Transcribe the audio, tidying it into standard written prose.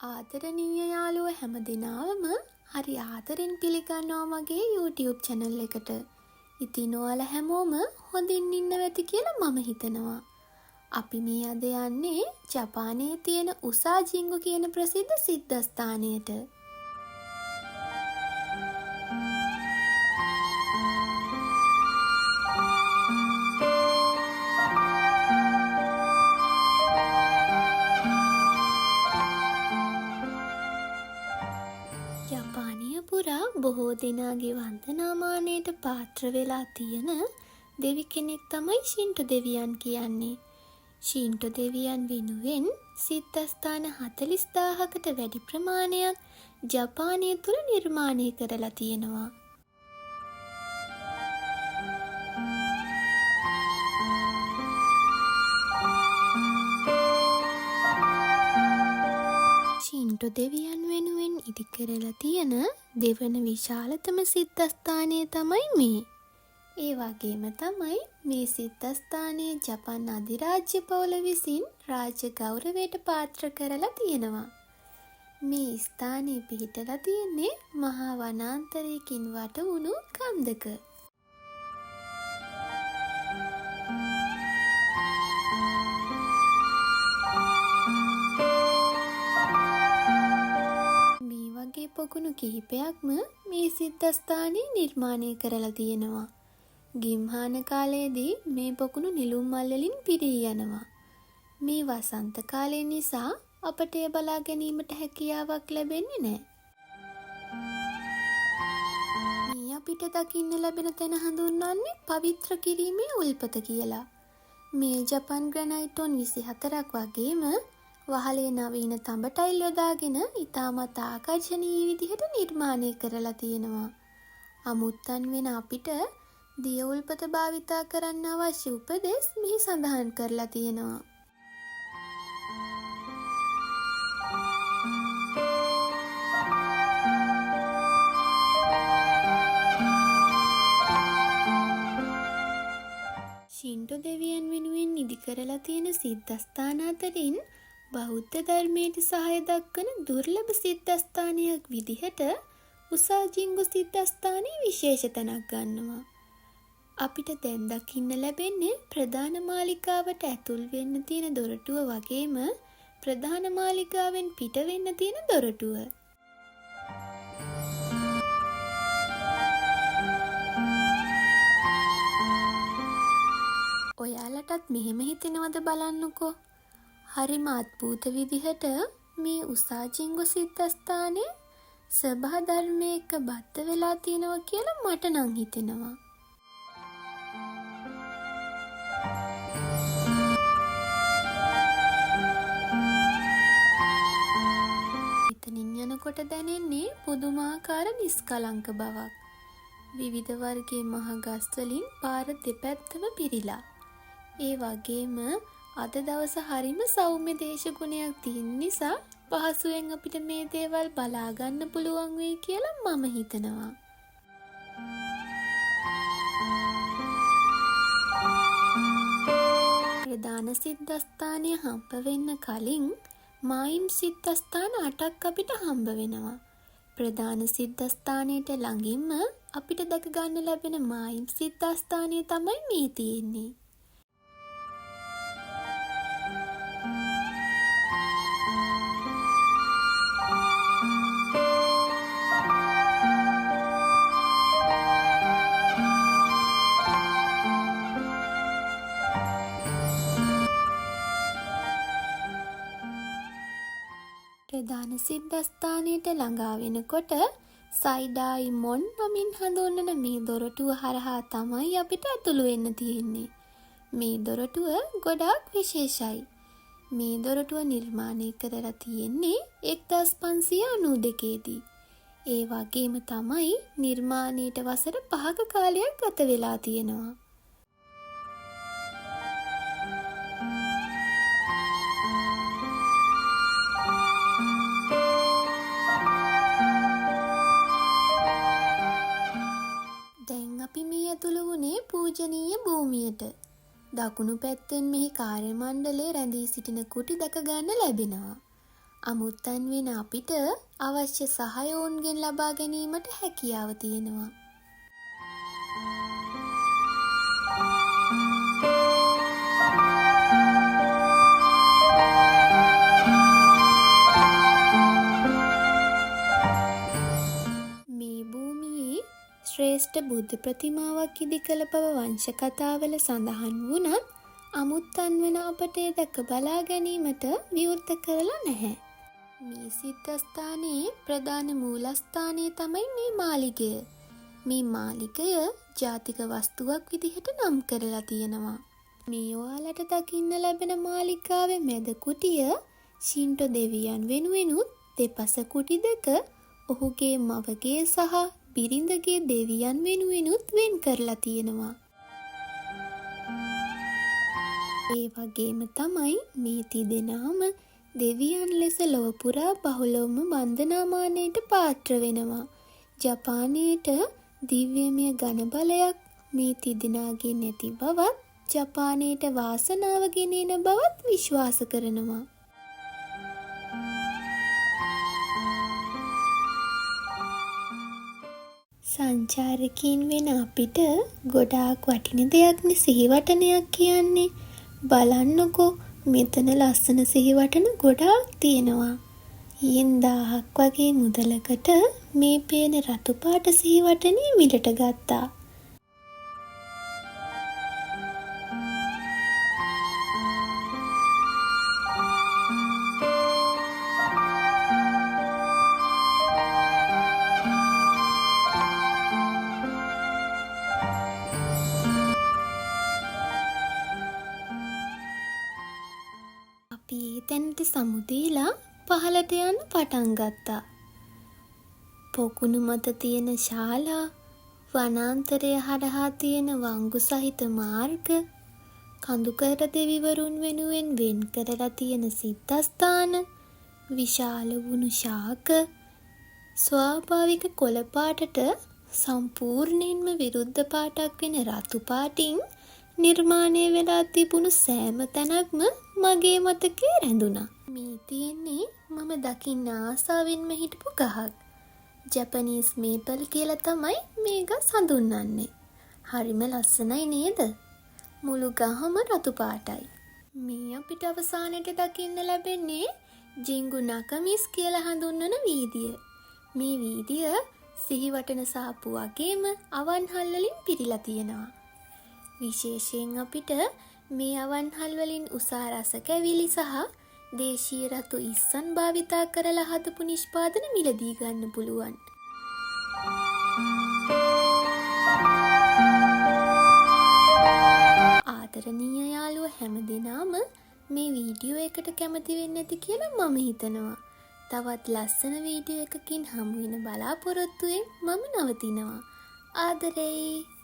ආදරණීය යාළුවෝ හැමදෙනාම හරි ආදරෙන් පිළිගන්නවා මගේ YouTube channel එකට. ඉතින් ඔයාලා හැමෝම හොඳින් ඉන්නව ඇති කියලා මම හිතනවා. අපි මේ අද යන්නේ ජපානයේ තියෙන උසාජින්ගු කියන ප්‍රසිද්ධ සිද්ධස්ථානයට. ජපානය පුරා බොහෝ දෙනාගේ වන්දනාමානයට පාත්‍ර වෙලා තියෙන දෙවි කෙනෙක් තමයි ශින්ටෝ දෙවියන් කියන්නේ. ශින්ටෝ දෙවියන් වෙනුවෙන් සිද්ධස්ථාන 40,000කට වැඩි ප්‍රමාණයක් ජපානය තුළ නිර්මාණය කරලා තියෙනවා. ශින්ටෝ දෙවියන් වෙනුවෙන් ඉදි කරලා තියෙන දෙවන විශාලතම සිද්ධස්ථානය තමයි මේ. ඒ වගේම තමයි මේ සිද්ධස්ථානය ජපන් අධිරාජ්‍ය පවුල විසින් රාජ්‍ය ගෞරවයට පාත්‍ර කරලා තියෙනවා. මේ ස්ථානය පිහිටලා තියෙන්නේ මහා වනාන්තරයකින් වට වුණු කන්දක. පොකුණු කිහිපයක්ම මේ සිද්ධස්ථානයේ නිර්මාණය කරලා තියෙනවා. ගිම්හාන කාලයේදී මේ පොකුණු නිලුම් මල් වලින් පිරී යනවා. මේ වසන්ත කාලය නිසා අපට එය බලා ගැනීමට හැකියාවක් ලැබෙන්නේ නැහැ. මේ අපිට දකින්න ලැබෙන තැන හඳුන්වන්නේ පවිත්‍ර කිරීමේ උල්පත කියලා. මේ ජපන් ග්‍රැනයිට් ටොන් 24ක් වගේම වහලේ නවීන තඹ ටයිල් යොදාගෙන ඉතාමත් ආකර්ශනීය විදිහට නිර්මාණය කරලා තියෙනවා. අමුත්තන් වෙන අපිට දිය උල්පත භාවිතා කරන්න අවශ්‍ය උපදෙස් මෙහි සඳහන් කරලා තියෙනවා. ශින්ටෝ දෙවියන් වෙනුවෙන් ඉදි කරලා තියෙන සිද්ධස්ථාන අතරින් බෞද්ධ ධර්මයට සහාය දක්වන දුර්ලභ සිද්ධස්ථානයක් විදිහට උසාජින්ගු සිද්ධස්ථානයේ විශේෂ තැනක් ගන්නවා. අපිට දැන් දකින්න ලැබෙන්නේ ප්‍රධාන මාලිගාවට ඇතුල් වෙන්න තියෙන දොරටුව වගේම ප්‍රධාන මාලිගාවෙන් පිට වෙන්න තියෙන දොරටුව. ඔයාලටත් මෙහෙම හිතෙනවද බලන්නකෝ. හරිම අද්භූත විදිහට මේ උසාජින්ගු සිද්ධස්ථානයේ සබහා ධර්මයේ එක බද්ධ වෙලා තියෙනවා කියලා මට නම් හිතෙනවා. එතනින් යනකොට දැනෙන්නේ පුදුමාකාර නිස්කලංක බවක්. විවිධ වර්ගයේ මහ ගස් වලින් පාර දෙපැත්තම පිරීලා. ඒ වගේම අද දවස හරිම සෞම්‍ය දේශගුණයක් තියෙන නිසා පහසුවෙන් අපිට මේ දේවල් බලා ගන්න පුළුවන් වෙයි කියලා මම හිතනවා. ප්‍රධාන සිද්ධස්ථානය හම්බ වෙන්න කලින් මායිම් සිද්ධස්ථාන 8ක් අපිට හම්බ වෙනවා. ප්‍රධාන සිද්ධස්ථානයට ළඟින්ම අපිට දැක ගන්න ලැබෙන මායිම් සිද්ධස්ථානය තමයි මේ තියෙන්නේ. ප්‍රධාන සිද්ධස්ථානයට ළඟා වෙනකොට සයිඩායි මොන් නමින් හඳුන්වන මේ දොරටුව හරහා තමයි අපිට ඇතුළු වෙන්න තියෙන්නේ. මේ දොරටුව ගොඩාක් විශේෂයි. මේ දොරටුව නිර්මාණය කරලා තියෙන්නේ 1592 දී. ඒ වගේම තමයි නිර්මාණයට වසර 5ක කාලයක් ගත වෙලා තියෙනවා. අපි මේ ඇතුළු වුණේ පූජනීය භූමියට. දකුණු පැත්තෙන් මෙහි කාර්ය මණ්ඩලයේ රැඳී සිටින කුටි දැක ගන්න ලැබෙනවා. අමුත්තන් වෙන අපිට අවශ්‍ය සහාය ඔවුන්ගෙන් ලබා ගැනීමට හැකියාව තියෙනවා. මේ භූමියේ ශ්‍රේෂ්ඨ බුද්ධ ප්‍රතිමාවක් ඉදි කළ බව වංශ කතාවල සඳහන් වුණත් අමුත්තන් වන අපට ඒ දැක බලා ගැනීමට විවෘත කරලා නැහැ. මේ සිද්ධස්ථානයේ ප්‍රධාන මූලස්ථානය තමයි මේ මාලිගය. මේ මාලිගය ජාතික වස්තුවක් විදිහට නම් කරලා තියෙනවා. මේ ඔයාලට දකින්න ලැබෙන මාලිගාවේ මැද කුටිය ශින්ටෝ දෙවියන් වෙනුවෙනුත් දෙපස කුටි දෙක ඔහුගේ මවගේ සහ බිරිඳගේ දෙවියන් වෙනුවෙනුත් වෙන් කරලා තියෙනවා. ඒ වගේම තමයි මේ තිදෙනාම දෙවියන් ලෙස ලොව පුරා බහුලවම වන්දනාමානයට පාත්‍ර වෙනවා. ජපානයේට දිව්‍යමය ඝන බලයක් මේ තිදෙනාගේ නැති බවත් ජපානයට වාසනාව ගෙනෙන බවත් විශ්වාස කරනවා. සංචාරකීන් වෙන අපිට ගොඩාක් වටින දෙයක්නේ සිහිවටනයක් කියන්නේ. බලන්නකෝ මෙතන ලස්සන සිහිවටන ගොඩාක් තියෙනවා. යෙන් 1000ක් වගේ මුදලකට මේ පේන රතු පාට සිහිවටනේ මිලට ගත්තා. තැනට සමුදීලා පහලට යන්න පටන් ගත්තා. පොකුණු මත තියෙන ශාලා, වනාන්තරය හරහා තියෙන වංගු සහිත මාර්ග, කඳුකර දෙවිවරුන් වෙනුවෙන් වෙන් කරලා තියෙන සිද්ධස්ථාන, විශාල වුණු ශාක, ස්වාභාවික කොළ පාටට සම්පූර්ණයෙන්ම විරුද්ධ පාටක් වෙන රතු පාටින් නිර්මාණය වෙලා තිබුණු සෑම තැනක්ම මගේ මතකේ රැඳුණා. මේ තියෙන්නේ මම දකින්න ආසාවෙන්ම හිටපු ගහක්. ජපනීස් මේපල් කියලා තමයි මේ ගස් හඳුන්වන්නේ. හරිම ලස්සනයි නේද? මුළු ගහම රතු පාටයි. මේ අපිට අවසානයේ දකින්න ලැබෙන්නේ ජින්ගු නකමිස් කියලා හඳුන්වන වීදිය. මේ වීදිය සිහිවටන සාප්පු වගේම අවන්හල් වලින් පිරීලා තියෙනවා. විශේෂයෙන් අපිට මේ අවන්හල් වලින් උසා රස කැවිලි සහ දේශීය රතු ඉස්සන් භාවිතා කරලා හදපු නිෂ්පාදන මිලදී ගන්න පුළුවන්. ආදරණීය යාළුවෝ හැමදෙනාම මේ වීඩියෝ එකට කැමති වෙන්නේ නැති කියලා මම හිතනවා. තවත් ලස්සන වීඩියෝ එකකින් හමු වෙන බලාපොරොත්තුවෙන් මම නවතිනවා. ආදරේ.